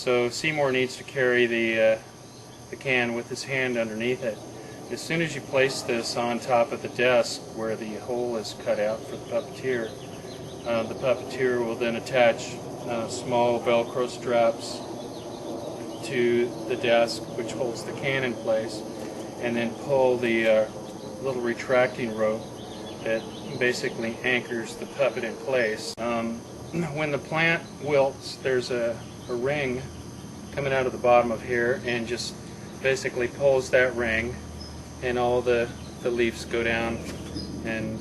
So Seymour needs to carry the can with his hand underneath it. As soon as you place this on top of the desk where the hole is cut out for the puppeteer will then attach small Velcro straps to the desk which holds the can in place, and then pull the little retracting rope that basically anchors the puppet in place. When the plant wilts, there's a ring coming out of the bottom of here and just basically pulls that ring, and all the leaves go down and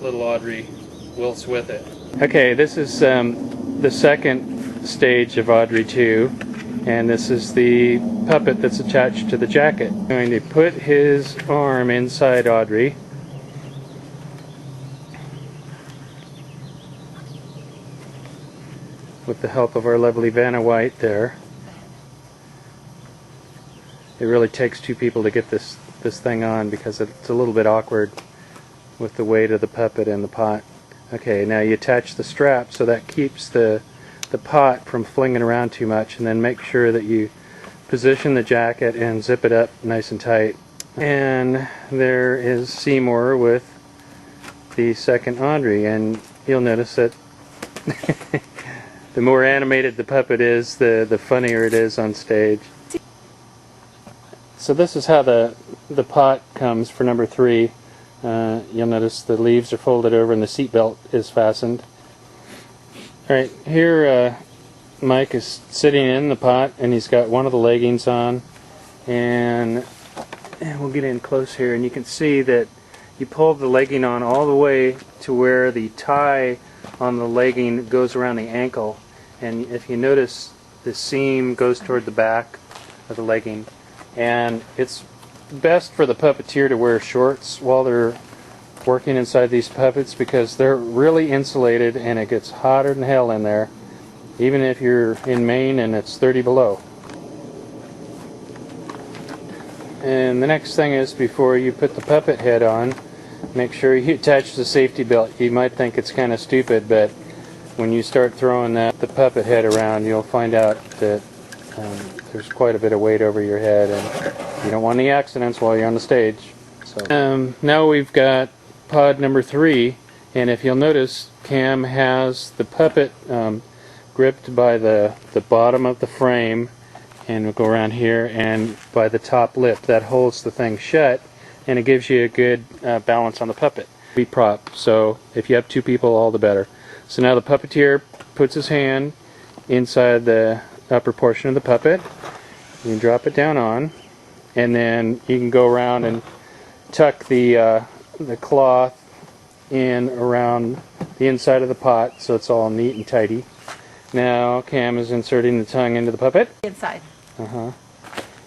little Audrey wilts with it. Okay, this is the second stage of Audrey II, and this is the puppet that's attached to the jacket. I'm going to put his arm inside Audrey. With the help of our lovely Vanna White there. It really takes two people to get this thing on because it's a little bit awkward with the weight of the puppet and the pot. Okay, now you attach the strap so that keeps the pot from flinging around too much, and then make sure that you position the jacket and zip it up nice and tight. And there is Seymour with the second Audrey, and you'll notice that the more animated the puppet is, the funnier it is on stage. So this is how the pot comes for number 3. You'll notice the leaves are folded over and the seat belt is fastened. Alright, here Mike is sitting in the pot and he's got one of the leggings on, and we'll get in close here and you can see that you pull the legging on all the way to where the tie on the legging goes around the ankle, and if you notice the seam goes toward the back of the legging, and it's best for the puppeteer to wear shorts while they're working inside these puppets because they're really insulated and it gets hotter than hell in there, even if you're in Maine and it's 30 below. And the next thing is, before you put the puppet head on, make sure you attach the safety belt. You might think it's kind of stupid, but when you start throwing the puppet head around, you'll find out that there's quite a bit of weight over your head, and you don't want any accidents while you're on the stage. So now we've got pod number 3, and if you'll notice, Cam has the puppet gripped by the bottom of the frame, and we'll go around here, and by the top lip that holds the thing shut, and it gives you a good balance on the puppet. Be prop, so if you have 2 people, all the better. So now the puppeteer puts his hand inside the upper portion of the puppet. You can drop it down on, and then you can go around and tuck the cloth in around the inside of the pot so it's all neat and tidy. Now Cam is inserting the tongue into the puppet. Inside.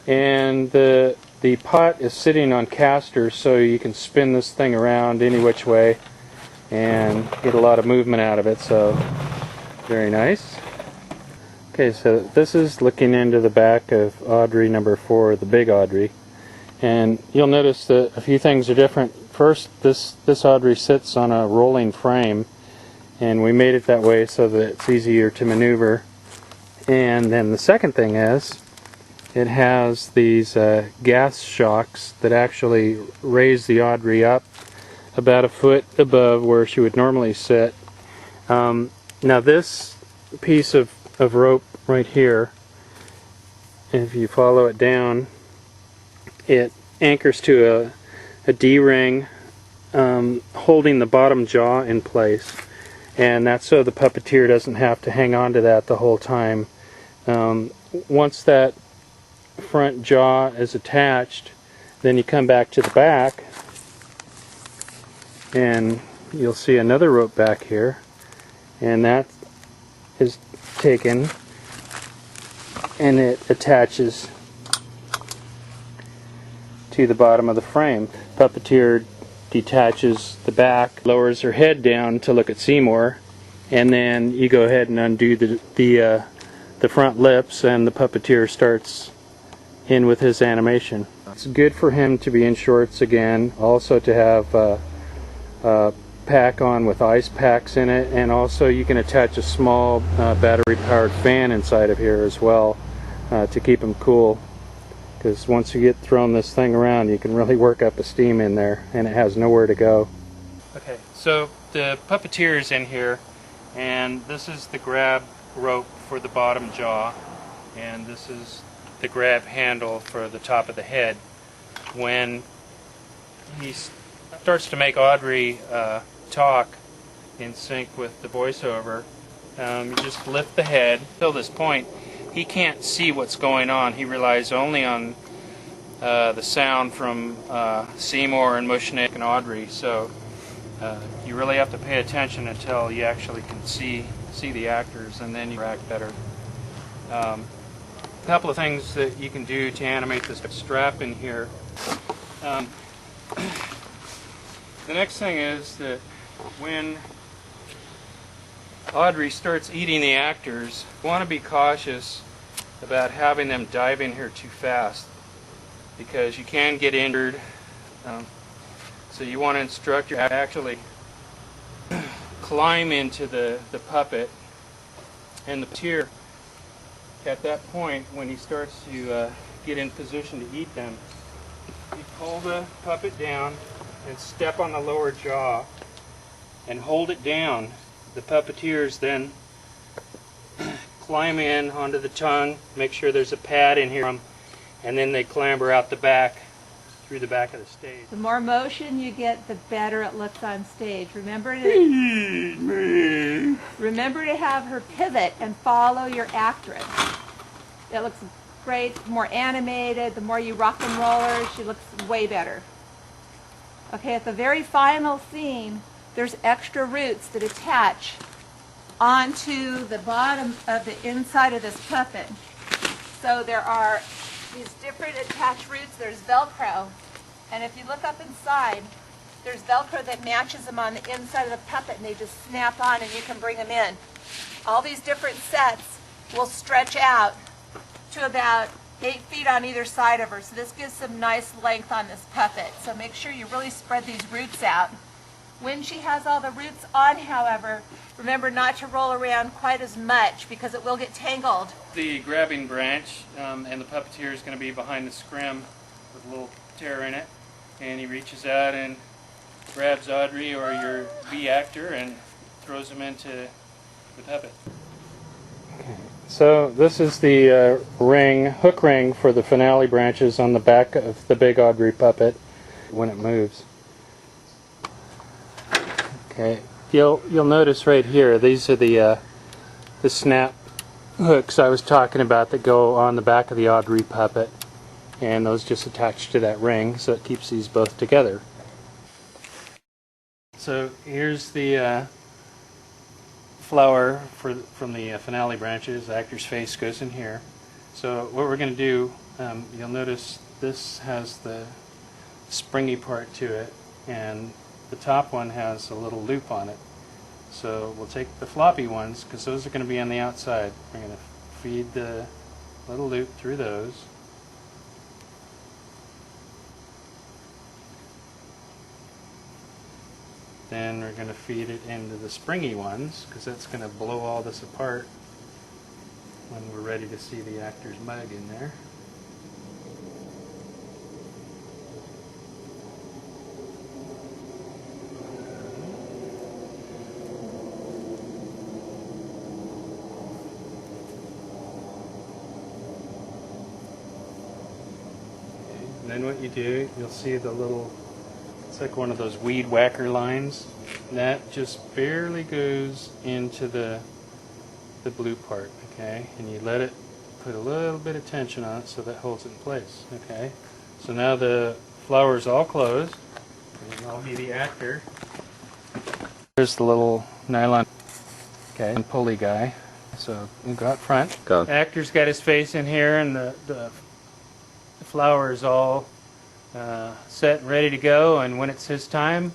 And the pot is sitting on casters, so you can spin this thing around any which way and get a lot of movement out of it, so very nice. Okay, so this is looking into the back of Audrey number 4, the big Audrey, and you'll notice that a few things are different. First, this Audrey sits on a rolling frame, and we made it that way so that it's easier to maneuver. And then the second thing is, it has these gas shocks that actually raise the Audrey up about a foot above where she would normally sit. Now this piece of rope right here, if you follow it down, it anchors to a D-ring holding the bottom jaw in place, and that's so the puppeteer doesn't have to hang on to that the whole time. Once that front jaw is attached, then you come back to the back and you'll see another rope back here, and that is taken and it attaches to the bottom of the frame. Puppeteer detaches the back, lowers her head down to look at Seymour, and then you go ahead and undo the front lips, and the puppeteer starts in with his animation. It's good for him to be in shorts again, also to have pack on with ice packs in it, and also you can attach a small battery powered fan inside of here as well to keep them cool, because once you get thrown this thing around you can really work up a steam in there and it has nowhere to go. Okay, so the puppeteer is in here, and this is the grab rope for the bottom jaw, and this is the grab handle for the top of the head. When he starts to make Audrey talk in sync with the voiceover, you just lift the head. Till this point, he can't see what's going on. He relies only on the sound from Seymour and Mushnick and Audrey. So you really have to pay attention until you actually can see the actors, and then you act better. A couple of things that you can do to animate this strap in here. The next thing is that when Audrey starts eating the actors, you want to be cautious about having them dive in here too fast, because you can get injured. So you want to instruct your actor to actually climb into the puppet, and the puppeteer, at that point, when he starts to get in position to eat them, you pull the puppet down and step on the lower jaw and hold it down. The puppeteers then climb in onto the tongue, make sure there's a pad in here, and then they clamber out the back through the back of the stage. The more motion you get, the better it looks on stage. Remember to have her pivot and follow your actress. It looks great, more animated. The more you rock and roll her, she looks way better. Okay, at the very final scene, there's extra roots that attach onto the bottom of the inside of this puppet. So there are these different attached roots. There's Velcro, and if you look up inside, there's Velcro that matches them on the inside of the puppet, and they just snap on and you can bring them in. All these different sets will stretch out to about 8 feet on either side of her, so this gives some nice length on this puppet. So make sure you really spread these roots out. When she has all the roots on, however, remember not to roll around quite as much because it will get tangled. The grabbing branch, and the puppeteer is going to be behind the scrim with a little tear in it, and he reaches out and grabs Audrey or your B actor and throws him into the puppet. Okay. So this is the hook ring for the finale branches on the back of the big Audrey puppet when it moves. Okay, you'll notice right here, these are the snap hooks I was talking about that go on the back of the Audrey puppet, and those just attach to that ring, so it keeps these both together. So here's the flower from the finale branches. The actor's face goes in here. So what we're going to do, you'll notice this has the springy part to it, and the top one has a little loop on it. So we'll take the floppy ones, because those are going to be on the outside. We're going to feed the little loop through those. Then we're going to feed it into the springy ones, because that's going to blow all this apart when we're ready to see the actor's mug in there. And then what you do, you'll see the little, it's like one of those weed whacker lines. That just barely goes into the blue part, okay? And you let it put a little bit of tension on it so that holds it in place, okay? So now the flower's all closed, and I'll be the actor. Here's the little nylon, okay, and pulley guy. So we'll go out front. Go. The actor's got his face in here, and the flower is all set and ready to go, and when it's his time,